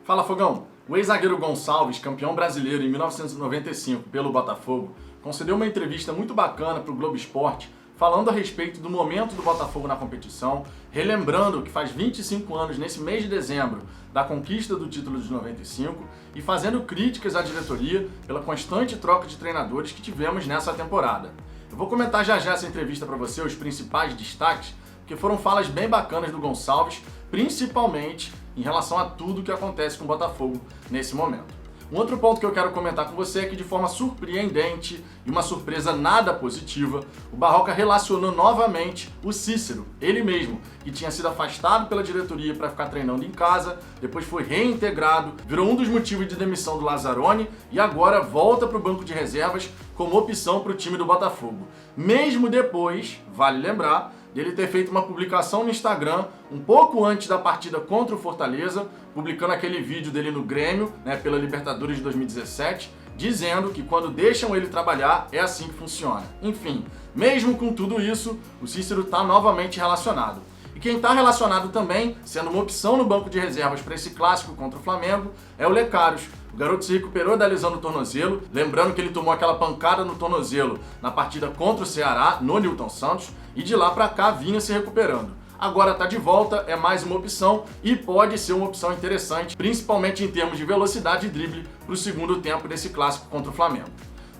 Fala, Fogão! O ex-zagueiro Gonçalves, campeão brasileiro em 1995 pelo Botafogo, concedeu uma entrevista muito bacana para o Globo Esporte, falando a respeito do momento do Botafogo na competição, relembrando que faz 25 anos nesse mês de dezembro da conquista do título de 95 e fazendo críticas à diretoria pela constante troca de treinadores que tivemos nessa temporada. Eu vou comentar já essa entrevista para você, os principais destaques, porque foram falas bem bacanas do Gonçalves, principalmente em relação a tudo que acontece com o Botafogo nesse momento. Um outro ponto que eu quero comentar com você é que, de forma surpreendente e uma surpresa nada positiva, o Barroca relacionou novamente o Cícero, ele mesmo, que tinha sido afastado pela diretoria para ficar treinando em casa, depois foi reintegrado, virou um dos motivos de demissão do Lazzaroni e agora volta para o banco de reservas como opção para o time do Botafogo. Mesmo depois, vale lembrar, dele ter feito uma publicação no Instagram um pouco antes da partida contra o Fortaleza, publicando aquele vídeo dele no Grêmio, pela Libertadores de 2017, dizendo que quando deixam ele trabalhar é assim que funciona. Enfim, mesmo com tudo isso, o Cícero está novamente relacionado. E quem está relacionado também, sendo uma opção no banco de reservas para esse clássico contra o Flamengo, é o Lecaros. O garoto se recuperou da lesão no tornozelo, lembrando que ele tomou aquela pancada no tornozelo na partida contra o Ceará, no Newton Santos, e de lá para cá vinha se recuperando. Agora está de volta, é mais uma opção e pode ser uma opção interessante, principalmente em termos de velocidade e drible para o segundo tempo desse clássico contra o Flamengo.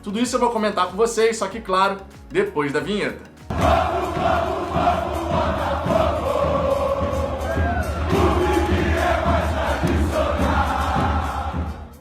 Tudo isso eu vou comentar com vocês, só que claro, depois da vinheta.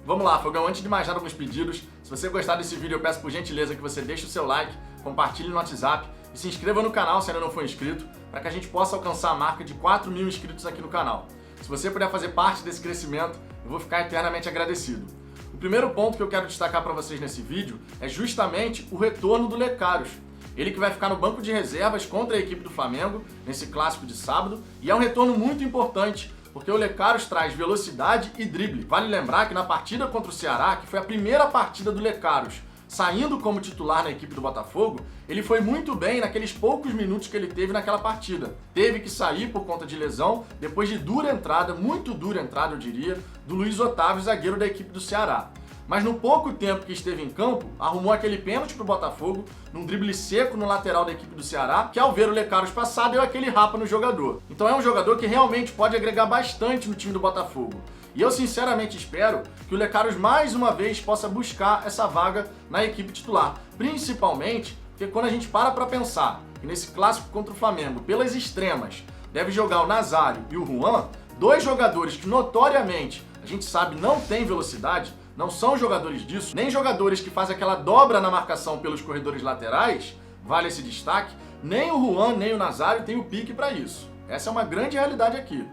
Vamos lá, Fogão, antes de mais nada, alguns pedidos. Se você gostar desse vídeo, eu peço por gentileza que você deixe o seu like, compartilhe no WhatsApp e se inscreva no canal se ainda não for inscrito, para que a gente possa alcançar a marca de 4.000 inscritos aqui no canal. Se você puder fazer parte desse crescimento, eu vou ficar eternamente agradecido. O primeiro ponto que eu quero destacar para vocês nesse vídeo é justamente o retorno do Lecaros. Ele que vai ficar no banco de reservas contra a equipe do Flamengo, nesse clássico de sábado, e é um retorno muito importante, porque o Lecaros traz velocidade e drible. Vale lembrar que na partida contra o Ceará, que foi a primeira partida do Lecaros saindo como titular na equipe do Botafogo, ele foi muito bem naqueles poucos minutos que ele teve naquela partida. Teve que sair por conta de lesão, depois de dura entrada, muito dura entrada eu diria, do Luiz Otávio, zagueiro da equipe do Ceará. Mas no pouco tempo que esteve em campo, arrumou aquele pênalti pro Botafogo, num drible seco no lateral da equipe do Ceará, que ao ver o Lecaros passar, deu aquele rapa no jogador. Então é um jogador que realmente pode agregar bastante no time do Botafogo. E eu sinceramente espero que o Lecaros mais uma vez possa buscar essa vaga na equipe titular. Principalmente porque quando a gente para pensar que nesse clássico contra o Flamengo, pelas extremas, deve jogar o Nazário e o Juan, dois jogadores que notoriamente a gente sabe não tem velocidade, não são jogadores disso, nem jogadores que fazem aquela dobra na marcação pelos corredores laterais, vale esse destaque, nem o Juan, nem o Nazário tem o pique para isso. Essa é uma grande realidade aqui.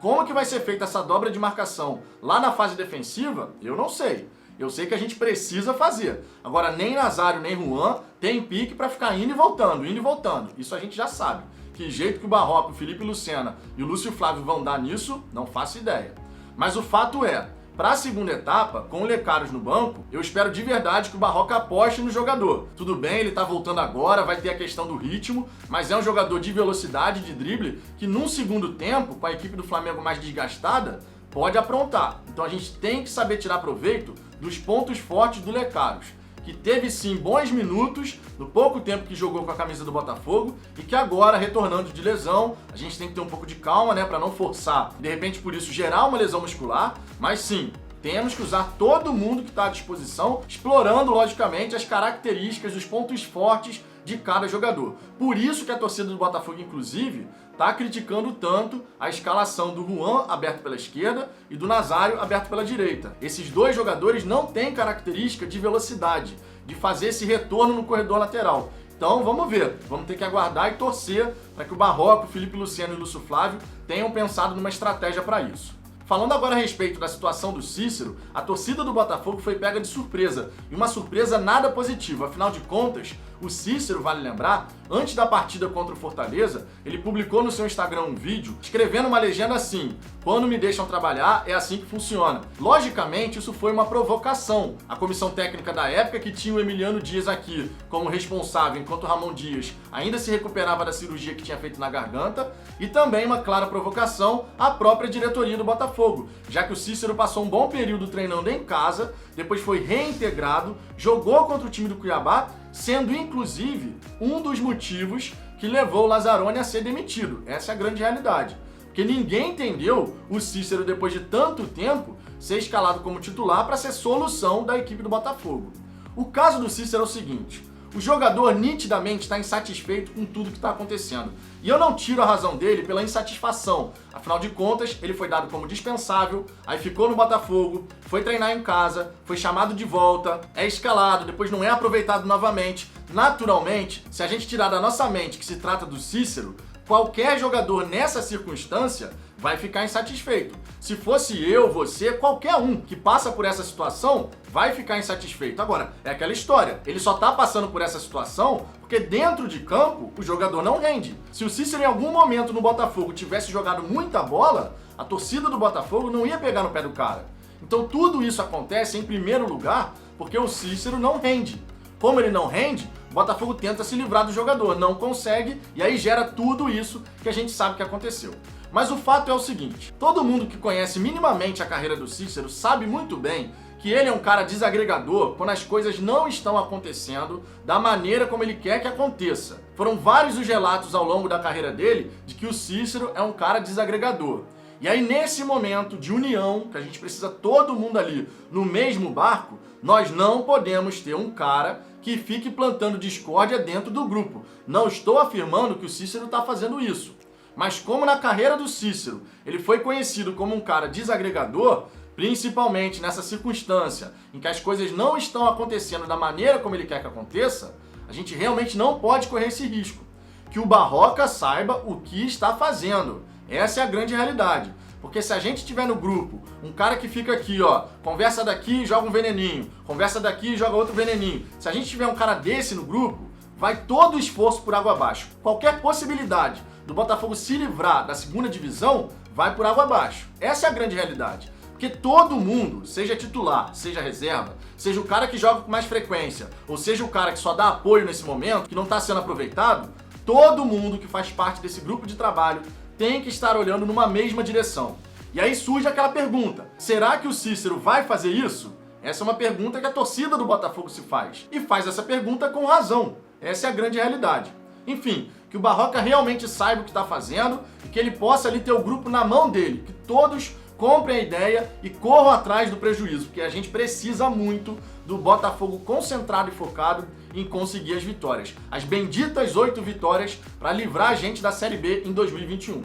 Como que vai ser feita essa dobra de marcação lá na fase defensiva, eu não sei. Eu sei que a gente precisa fazer. Agora, nem Nazário, nem Juan tem pique para ficar indo e voltando, indo e voltando. Isso a gente já sabe. Que jeito que o Barroca, o Felipe Lucena e o Lúcio Flávio vão dar nisso, não faço ideia. Mas o fato é, para a segunda etapa, com o Lecaros no banco, eu espero de verdade que o Barroca aposte no jogador. Tudo bem, ele tá voltando agora, vai ter a questão do ritmo, mas é um jogador de velocidade, de drible, que num segundo tempo, com a equipe do Flamengo mais desgastada, pode aprontar. Então a gente tem que saber tirar proveito dos pontos fortes do Lecaros, que teve sim bons minutos no pouco tempo que jogou com a camisa do Botafogo e que agora, retornando de lesão, a gente tem que ter um pouco de calma, para não forçar e de repente por isso gerar uma lesão muscular, mas sim, temos que usar todo mundo que está à disposição, explorando logicamente as características, os pontos fortes de cada jogador. Por isso que a torcida do Botafogo, inclusive, está criticando tanto a escalação do Juan aberto pela esquerda e do Nazário aberto pela direita. Esses dois jogadores não têm característica de velocidade, de fazer esse retorno no corredor lateral. Então vamos ver, vamos ter que aguardar e torcer para que o Barroca, o Felipe Luciano e o Lúcio Flávio tenham pensado numa estratégia para isso. Falando agora a respeito da situação do Cícero, a torcida do Botafogo foi pega de surpresa, e uma surpresa nada positiva, afinal de contas, O Cícero, vale lembrar, antes da partida contra o Fortaleza, ele publicou no seu Instagram um vídeo escrevendo uma legenda assim: "Quando me deixam trabalhar, é assim que funciona". Logicamente, isso foi uma provocação. A comissão técnica da época, que tinha o Emiliano Dias aqui como responsável, enquanto o Ramon Dias ainda se recuperava da cirurgia que tinha feito na garganta, e também uma clara provocação à própria diretoria do Botafogo, já que o Cícero passou um bom período treinando em casa, depois foi reintegrado, jogou contra o time do Cuiabá, sendo inclusive um dos motivos que levou o Lazzaroni a ser demitido. Essa é a grande realidade. Porque ninguém entendeu o Cícero, depois de tanto tempo, ser escalado como titular para ser solução da equipe do Botafogo. O caso do Cícero é o seguinte: o jogador nitidamente está insatisfeito com tudo que está acontecendo. E eu não tiro a razão dele pela insatisfação. Afinal de contas, ele foi dado como dispensável, aí ficou no Botafogo, foi treinar em casa, foi chamado de volta, é escalado, depois não é aproveitado novamente. Naturalmente, se a gente tirar da nossa mente que se trata do Cícero, qualquer jogador nessa circunstância vai ficar insatisfeito. Se fosse eu, você, qualquer um que passa por essa situação vai ficar insatisfeito. Agora, é aquela história, ele só tá passando por essa situação porque dentro de campo o jogador não rende. Se o Cícero em algum momento no Botafogo tivesse jogado muita bola, a torcida do Botafogo não ia pegar no pé do cara. Então tudo isso acontece em primeiro lugar porque o Cícero não rende. Como ele não rende, o Botafogo tenta se livrar do jogador, não consegue, e aí gera tudo isso que a gente sabe que aconteceu. Mas o fato é o seguinte: todo mundo que conhece minimamente a carreira do Cícero sabe muito bem que ele é um cara desagregador quando as coisas não estão acontecendo da maneira como ele quer que aconteça. Foram vários os relatos ao longo da carreira dele de que o Cícero é um cara desagregador. E aí, nesse momento de união, que a gente precisa todo mundo ali no mesmo barco, nós não podemos ter um cara que fique plantando discórdia dentro do grupo. Não estou afirmando que o Cícero está fazendo isso. Mas como na carreira do Cícero ele foi conhecido como um cara desagregador, principalmente nessa circunstância em que as coisas não estão acontecendo da maneira como ele quer que aconteça, a gente realmente não pode correr esse risco. Que o Barroca saiba o que está fazendo. Essa é a grande realidade. Porque se a gente tiver no grupo um cara que fica aqui, ó, conversa daqui e joga um veneninho, conversa daqui e joga outro veneninho. Se a gente tiver um cara desse no grupo, vai todo o esforço por água abaixo. Qualquer possibilidade do Botafogo se livrar da segunda divisão, vai por água abaixo. Essa é a grande realidade. Porque todo mundo, seja titular, seja reserva, seja o cara que joga com mais frequência, ou seja o cara que só dá apoio nesse momento, que não está sendo aproveitado, todo mundo que faz parte desse grupo de trabalho tem que estar olhando numa mesma direção. E aí surge aquela pergunta: será que o Cícero vai fazer isso? Essa é uma pergunta que a torcida do Botafogo se faz. E faz essa pergunta com razão. Essa é a grande realidade. Enfim, que o Barroca realmente saiba o que está fazendo e que ele possa ali ter o grupo na mão dele, que todos comprem a ideia e corram atrás do prejuízo, porque a gente precisa muito do Botafogo concentrado e focado em conseguir as vitórias. As benditas 8 vitórias para livrar a gente da Série B em 2021.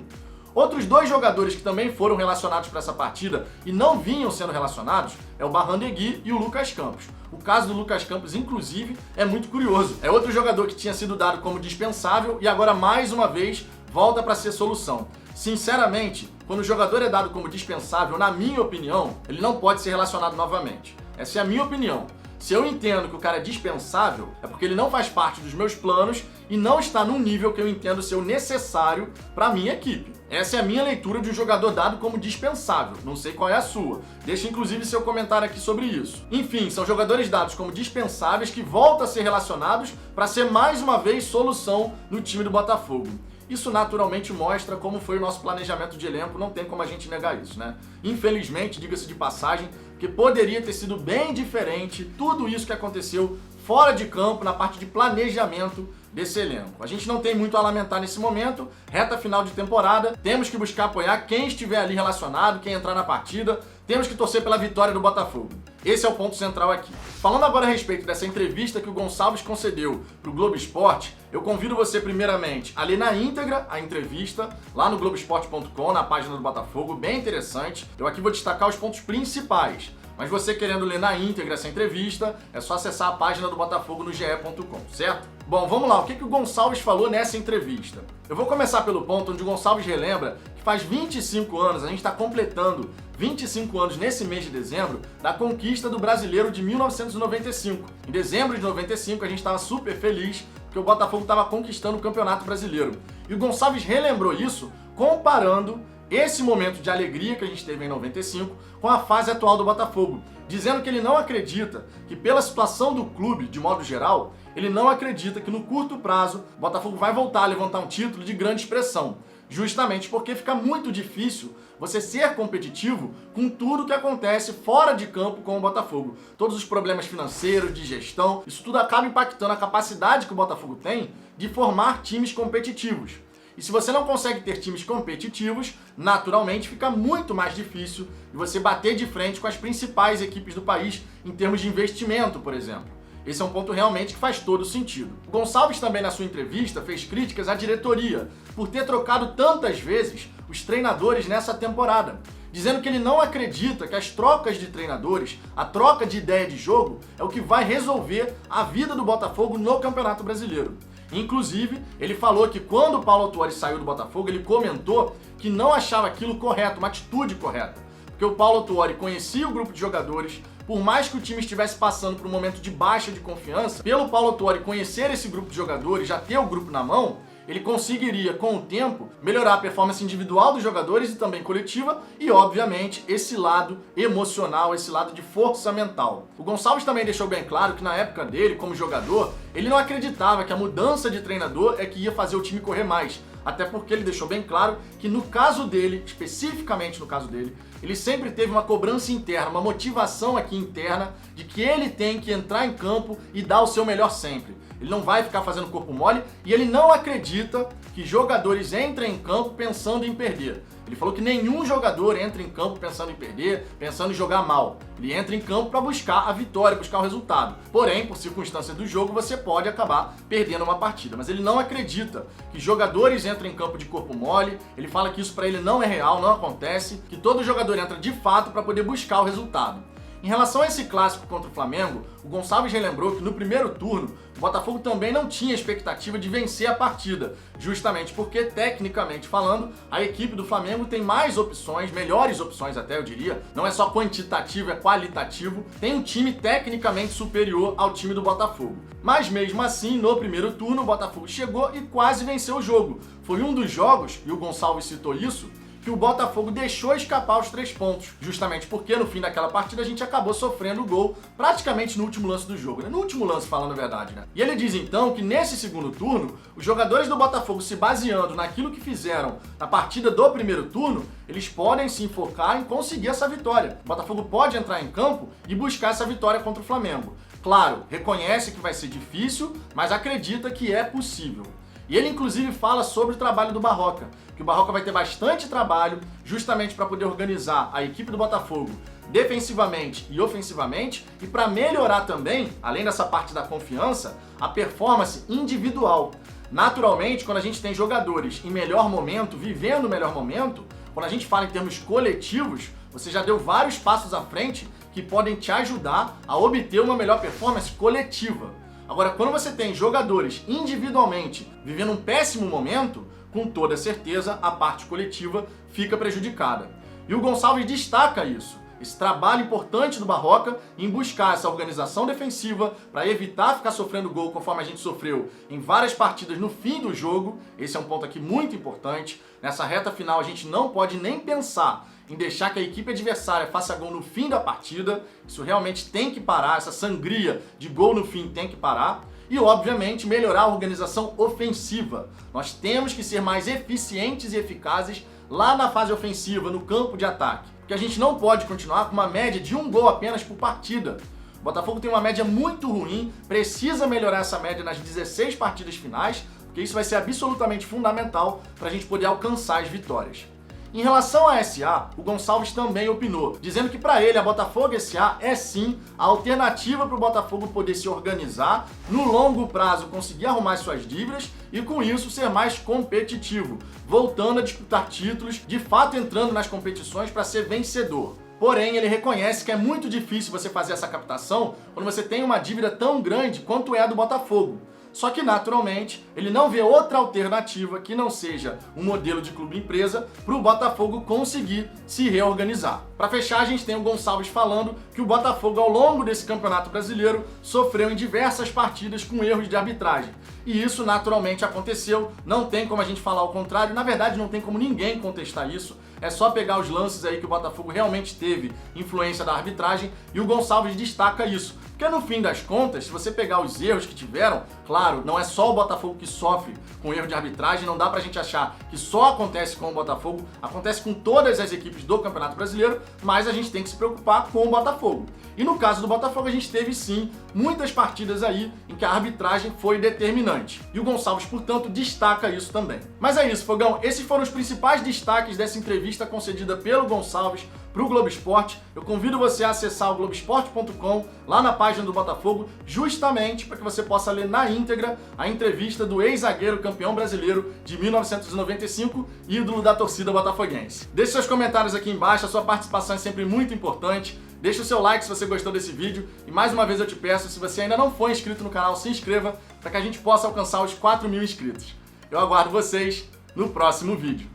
Outros 2 jogadores que também foram relacionados para essa partida e não vinham sendo relacionados é o Barrandegui e o Lucas Campos. O caso do Lucas Campos, inclusive, é muito curioso. É outro jogador que tinha sido dado como dispensável e agora, mais uma vez, volta para ser solução. Sinceramente, quando o jogador é dado como dispensável, na minha opinião, ele não pode ser relacionado novamente. Essa é a minha opinião. Se eu entendo que o cara é dispensável, é porque ele não faz parte dos meus planos e não está num nível que eu entendo ser o necessário para a minha equipe. Essa é a minha leitura de um jogador dado como dispensável. Não sei qual é a sua. Deixa inclusive seu comentário aqui sobre isso. Enfim, são jogadores dados como dispensáveis que voltam a ser relacionados para ser mais uma vez solução no time do Botafogo. Isso naturalmente mostra como foi o nosso planejamento de elenco, não tem como a gente negar isso, né? Infelizmente, diga-se de passagem, que poderia ter sido bem diferente tudo isso que aconteceu fora de campo, na parte de planejamento desse elenco. A gente não tem muito a lamentar nesse momento, reta final de temporada, temos que buscar apoiar quem estiver ali relacionado, quem entrar na partida, temos que torcer pela vitória do Botafogo. Esse é o ponto central aqui. Falando agora a respeito dessa entrevista que o Gonçalves concedeu para o Globo Esporte, eu convido você primeiramente a ler na íntegra a entrevista lá no Globoesporte.com, na página do Botafogo, bem interessante. Eu aqui vou destacar os pontos principais. Mas você querendo ler na íntegra essa entrevista, é só acessar a página do Botafogo no ge.com, certo? Bom, vamos lá, o que o Gonçalves falou nessa entrevista? Eu vou começar pelo ponto onde o Gonçalves relembra que faz 25 anos, a gente está completando 25 anos nesse mês de dezembro, da conquista do Brasileiro de 1995. Em dezembro de 95 a gente estava super feliz porque o Botafogo estava conquistando o Campeonato Brasileiro. E o Gonçalves relembrou isso comparando esse momento de alegria que a gente teve em 95 com a fase atual do Botafogo, dizendo que ele não acredita que pela situação do clube, de modo geral, ele não acredita que no curto prazo o Botafogo vai voltar a levantar um título de grande expressão, justamente porque fica muito difícil você ser competitivo com tudo que acontece fora de campo com o Botafogo. Todos os problemas financeiros, de gestão, isso tudo acaba impactando a capacidade que o Botafogo tem de formar times competitivos. E se você não consegue ter times competitivos, naturalmente fica muito mais difícil de você bater de frente com as principais equipes do país em termos de investimento, por exemplo. Esse é um ponto realmente que faz todo sentido. O Gonçalves também na sua entrevista fez críticas à diretoria por ter trocado tantas vezes os treinadores nessa temporada, dizendo que ele não acredita que as trocas de treinadores, a troca de ideia de jogo, é o que vai resolver a vida do Botafogo no Campeonato Brasileiro. Inclusive, ele falou que quando o Paulo Autuori saiu do Botafogo, ele comentou que não achava aquilo correto, uma atitude correta. Porque o Paulo Autuori conhecia o grupo de jogadores, por mais que o time estivesse passando por um momento de baixa de confiança, pelo Paulo Autuori conhecer esse grupo de jogadores, já ter o grupo na mão, ele conseguiria, com o tempo, melhorar a performance individual dos jogadores e também coletiva e, obviamente, esse lado emocional, esse lado de força mental. O Gonçalves também deixou bem claro que na época dele, como jogador, ele não acreditava que a mudança de treinador é que ia fazer o time correr mais. Até porque ele deixou bem claro que no caso dele, especificamente no caso dele, ele sempre teve uma cobrança interna, uma motivação aqui interna de que ele tem que entrar em campo e dar o seu melhor sempre. Ele não vai ficar fazendo corpo mole e ele não acredita que jogadores entrem em campo pensando em perder. Ele falou que nenhum jogador entra em campo pensando em perder, pensando em jogar mal. Ele entra em campo para buscar a vitória, buscar o resultado. Porém, por circunstância do jogo, você pode acabar perdendo uma partida. Mas ele não acredita que jogadores entrem em campo de corpo mole. Ele fala que isso para ele não é real, não acontece, que todo jogador entra de fato para poder buscar o resultado. Em relação a esse clássico contra o Flamengo, o Gonçalves relembrou que no primeiro turno, o Botafogo também não tinha expectativa de vencer a partida, justamente porque, tecnicamente falando, a equipe do Flamengo tem mais opções, melhores opções até eu diria, não é só quantitativo, é qualitativo, tem um time tecnicamente superior ao time do Botafogo. Mas mesmo assim, no primeiro turno, o Botafogo chegou e quase venceu o jogo. Foi um dos jogos, e o Gonçalves citou isso, que o Botafogo deixou escapar os 3 pontos, justamente porque no fim daquela partida a gente acabou sofrendo o gol praticamente no último lance do jogo, né? No último lance, falando a verdade, né? E ele diz então que nesse segundo turno, os jogadores do Botafogo, se baseando naquilo que fizeram na partida do primeiro turno, eles podem se enfocar em conseguir essa vitória. O Botafogo pode entrar em campo e buscar essa vitória contra o Flamengo. Claro, reconhece que vai ser difícil, mas acredita que é possível. E ele inclusive fala sobre o trabalho do Barroca, que o Barroca vai ter bastante trabalho justamente para poder organizar a equipe do Botafogo defensivamente e ofensivamente e para melhorar também, além dessa parte da confiança, a performance individual. Naturalmente, quando a gente tem jogadores em melhor momento, vivendo o melhor momento, quando a gente fala em termos coletivos, você já deu vários passos à frente que podem te ajudar a obter uma melhor performance coletiva. Agora, quando você tem jogadores individualmente vivendo um péssimo momento, com toda certeza a parte coletiva fica prejudicada. E o Gonçalves destaca isso, esse trabalho importante do Barroca em buscar essa organização defensiva para evitar ficar sofrendo gol conforme a gente sofreu em várias partidas no fim do jogo. Esse é um ponto aqui muito importante. Nessa reta final a gente não pode nem pensar em deixar que a equipe adversária faça gol no fim da partida. Isso realmente tem que parar, essa sangria de gol no fim tem que parar. E, obviamente, melhorar a organização ofensiva. Nós temos que ser mais eficientes e eficazes lá na fase ofensiva, no campo de ataque. Porque a gente não pode continuar com uma média de 1 gol apenas por partida. O Botafogo tem uma média muito ruim, precisa melhorar essa média nas 16 partidas finais, porque isso vai ser absolutamente fundamental para a gente poder alcançar as vitórias. Em relação à SA, o Gonçalves também opinou, dizendo que para ele a Botafogo SA é sim a alternativa para o Botafogo poder se organizar, no longo prazo conseguir arrumar suas dívidas e com isso ser mais competitivo, voltando a disputar títulos, de fato entrando nas competições para ser vencedor. Porém, ele reconhece que é muito difícil você fazer essa captação quando você tem uma dívida tão grande quanto é a do Botafogo. Só que, naturalmente, ele não vê outra alternativa que não seja um modelo de clube-empresa para o Botafogo conseguir se reorganizar. Para fechar, a gente tem o Gonçalves falando que o Botafogo, ao longo desse Campeonato Brasileiro, sofreu em diversas partidas com erros de arbitragem. E isso, naturalmente, aconteceu. Não tem como a gente falar o contrário. Na verdade, não tem como ninguém contestar isso. É só pegar os lances aí que o Botafogo realmente teve influência da arbitragem e o Gonçalves destaca isso. Porque no fim das contas, se você pegar os erros que tiveram, claro, não é só o Botafogo que sofre com erro de arbitragem, não dá pra gente achar que só acontece com o Botafogo, acontece com todas as equipes do Campeonato Brasileiro, mas a gente tem que se preocupar com o Botafogo. E no caso do Botafogo, a gente teve sim muitas partidas aí em que a arbitragem foi determinante. E o Gonçalves, portanto, destaca isso também. Mas é isso, Fogão. Esses foram os principais destaques dessa entrevista concedida pelo Gonçalves para o Globo Esporte. Eu convido você a acessar o Globoesporte.com, lá na página do Botafogo, justamente para que você possa ler na íntegra a entrevista do ex-zagueiro campeão brasileiro de 1995, ídolo da torcida botafoguense. Deixe seus comentários aqui embaixo, a sua participação é sempre muito importante. Deixa o seu like se você gostou desse vídeo e mais uma vez eu te peço, se você ainda não for inscrito no canal, se inscreva para que a gente possa alcançar os 4.000 inscritos. Eu aguardo vocês no próximo vídeo.